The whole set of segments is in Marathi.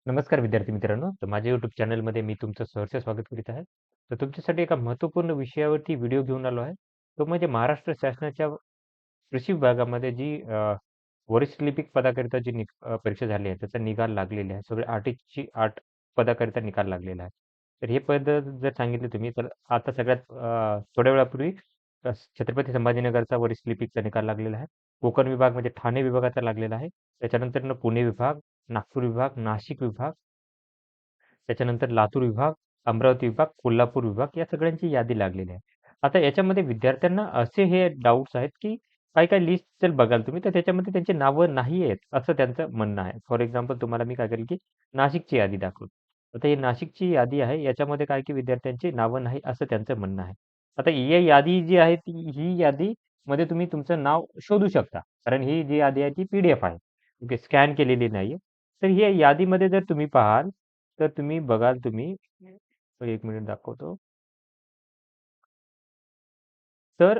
नमस्कार विद्यार्थी मित्रांनो. तर माझ्या YouTube चॅनलमध्ये मी तुमचं सहर्ष स्वागत करीत आहे. तर तुमच्यासाठी एका महत्त्वपूर्ण विषयावरती व्हिडिओ घेऊन आलो आहे. तो म्हणजे महाराष्ट्र शासनाच्या कृषी विभागामध्ये जी वरिष्ठ लिपिक पदाकरिता जी परीक्षा झाली आहे, त्याचा निकाल लागलेला आहे. सगळे 8ची 8 पदाकरिता निकाल लागलेला आहे. तर हे पद जर सांगितले तुम्ही, तर आता सगळ्यात थोड्या वेळापूर्वी छत्रपती संभाजीनगरचा वरिष्ठ लिपिकचा निकाल लागलेला आहे. कोकण विभाग म्हणजे ठाणे विभागाचा लागलेला आहे. त्याच्यानंतर पुणे विभाग, नागपूर विभाग, नाशिक विभाग, त्याच्यानंतर लातूर विभाग, अमरावती विभाग, कोल्हापूर विभाग या सगळ्यांची यादी लागलेली आहे. आता याच्यामध्ये विद्यार्थ्यांना असे हे डाउट्स आहेत, की काही-काही लिस्ट जर बघाल तुम्ही, तर त्याच्यामध्ये त्यांची नावं नाही आहेत, असं त्यांचं म्हणणं आहे. फॉर एक्झाम्पल तुम्हाला मी काय करेल, की नाशिकची यादी दाखवतो. आता ही नाशिकची यादी आहे, याच्यामध्ये काय की विद्यार्थ्यांची नावं नाही, असं त्यांचं म्हणणं आहे. आता ही यादी जी आहे, ही यादीमध्ये तुम्ही तुमचं नाव शोधू शकता. कारण ही जी यादी आहे, ती PDF आहे. ओके, स्कॅन केलेली नाहीये. तर ही यादीमध्ये जर तुम्ही पाहाल, तर तुम्ही बघाल तुम्ही 1 मिनिट दाखवतो. तर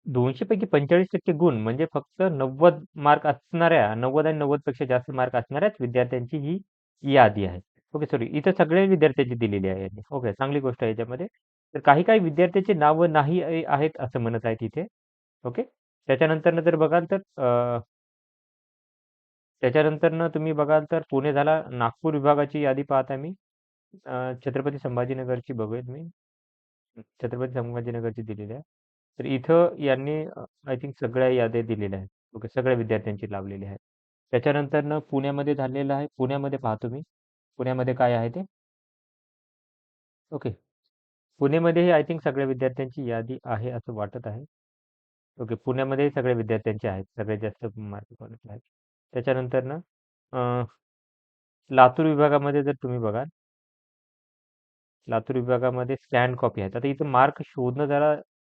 200 पैकी 45% गुण म्हणजे फक्त 90 मार्क असणाऱ्या 90 आणि 90 पेक्षा जास्त मार्क असणाऱ्याच विद्यार्थ्यांची ही यादी आहे. ओके, सॉरी इथे सगळ्या विद्यार्थ्यांची दिलेली आहे यादी. ओके, चांगली गोष्ट आहे याच्यामध्ये. तर काही-काही विद्यार्थ्यांची नावं नाही आहेत असं म्हणत आहेत इथे. ओके. त्याच्यानंतरनं जर बघाल तर त्याच्यानंतरनं तुम्ही बघाल तर पुणे झाला, नागपूर विभागाची यादी पाहत आहे मी. छत्रपती संभाजीनगरची बघूयात मी. छत्रपती संभाजीनगरची दिलेली आहे. तर इथं यांनी आय थिंक सगळ्या याद्या दिलेल्या आहेत. ओके, सगळ्या विद्यार्थ्यांची लावलेली आहे. त्याच्यानंतरनं पुण्यामध्ये झालेलं आहे. पुण्यामध्ये पाहतो मी. पुण्यामध्ये काय आहे ते? ओके. पुणेमध्येही आय थिंक सगळ्या विद्यार्थ्यांची यादी आहे असं वाटत आहे. ओके, पुण्यामध्येही सगळ्या विद्यार्थ्यांचे आहेत. सगळ्यात जास्त मार्क कोणाचे आहेत. त्याच्यानंतरनं लातूर विभागामध्ये जर तुम्ही बघाल, लातूर विभागामध्ये स्कॅन कॉपी आहेत. आता इथं मार्क शोधणं जरा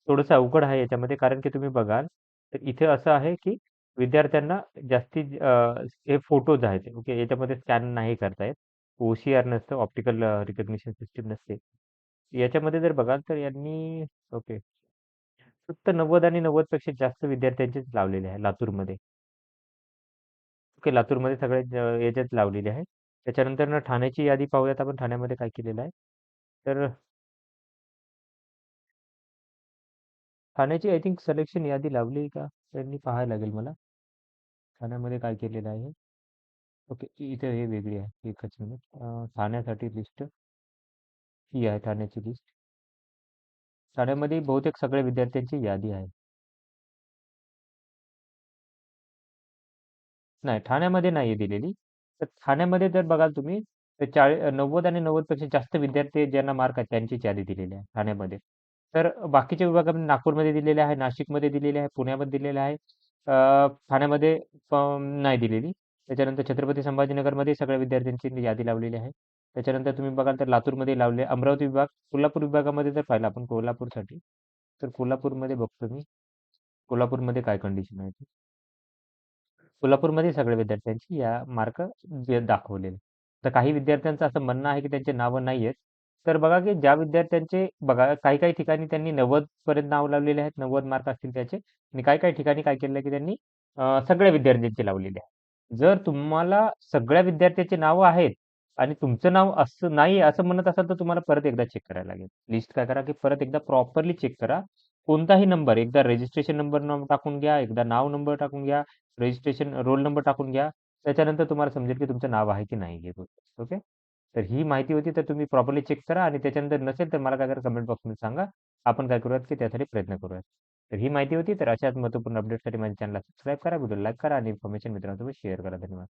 थोडंसं अवघड आहे याच्यामध्ये, कारण की तुम्ही बघाल, तर इथे असं आहे की विद्यार्थ्यांना जास्तीत हे फोटोज आहेत. ओके, याच्यामध्ये स्कॅन नाही करता येत. OCR नसतं, ऑप्टिकल रिकग्निशन सिस्टम नसते. याच्यामध्ये जर बघाल तर यांनी ओके, फक्त 90 आणि 90 पेक्षा जास्त विद्यार्थ्यांचेच लावलेले आहे लातूरमध्ये. ओके, लातूरमध्ये सगळ्यात याच्यात लावलेली आहे. त्याच्यानंतर ठाण्याची यादी पाहूयात आपण ठाण्यामध्ये काय केलेलं आहे. तर ठाण्याची आय थिंक सिलेक्शन यादी लावली आहे का? त्यांनी पाहायला लागेल मला. ठाण्यामध्ये काय केलेलं आहे? ओके, इथे हे वेगळी आहे. एकच मिनिट. ठाण्यासाठी लिस्ट ही आहे ठाण्याची लिस्ट. ठाण्यामध्ये बहुतेक सगळ्या विद्यार्थ्यांची यादी आहे. नाही, ठाण्यामध्ये नाहीये दिलेली. तर ठाण्यामध्ये जर बघाल तुम्ही, तर 90 आणि 90 पेक्षा जास्त विद्यार्थी ज्यांना मार्क आहेत त्यांचीच यादी दिलेली आहे ठाण्यामध्ये. तर बाकीच्या विभागामध्ये नागपूरमध्ये दिलेले आहे, नाशिकमध्ये दिलेले आहे, पुण्यामध्ये दिलेले आहे. ठाण्यामध्ये नाही दिलेली. त्याच्यानंतर छत्रपती संभाजीनगरमध्ये सगळ्या विद्यार्थ्यांची यादी लावलेली आहे. त्याच्यानंतर तुम्ही बघाल तर लातूरमध्ये लावले, अमरावती विभाग, कोल्हापूर विभागामध्ये जर पाहिलं आपण कोल्हापूरसाठी, तर कोल्हापूरमध्ये बघतो मी, कोल्हापूरमध्ये काय कंडिशन आहे. कोल्हापूरमध्ये सगळ्या विद्यार्थ्यांची या मार्क दाखवलेले. तर काही विद्यार्थ्यांचं असं म्हणणं आहे, की त्यांची नावं नाही आहेत. तर बघा, की ज्या विद्यार्थ्यांचे बघा काही-काही ठिकाणी त्यांनी 90 पर्यंत नाव लावलेले आहेत. 90 मार्क असतील त्याचे आणि काही-काही ठिकाणी काय केलं, की त्यांनी सगळ्या विद्यार्थ्यांची लावलेली आहे. जर तुम्हाला सगळ्या विद्यार्थ्यांची नावं आहेत आणि तुमचं नाव असं नाही असं म्हणत असाल, तर तुम्हाला परत एकदा चेक करायला लागेल. लिस्ट काय करा, की परत एकदा प्रॉपरली चेक करा. कोणताही नंबर एकदा रजिस्ट्रेशन नंबर टाकून घ्या, एकदा नाव नंबर टाकून घ्या. रजिस्ट्रेशन रोल नंबर टाकून घ्या. त्याच्यानंतर तुम्हाला समजेल की तुमचं नाव आहे की नाही आहे. ओके. तर ही माहिती होती तर तुम्ही प्रॉपरली चेक करा आणि त्याच्यानंतर नसेल तर मला काय करा कमेंट बॉक्समध्ये सांगा. आपण काय करूयात की त्यासाठी प्रयत्न करूयात. तर ही माहिती होती. तर अशाच महत्त्वपूर्ण अपडेटसाठी माझ्या चॅनलला सबस्क्राईब करा, व्हिडिओ लाईक करा आणि इन्फॉर्मेशन मित्रांसोबत शेअर करा. धन्यवाद.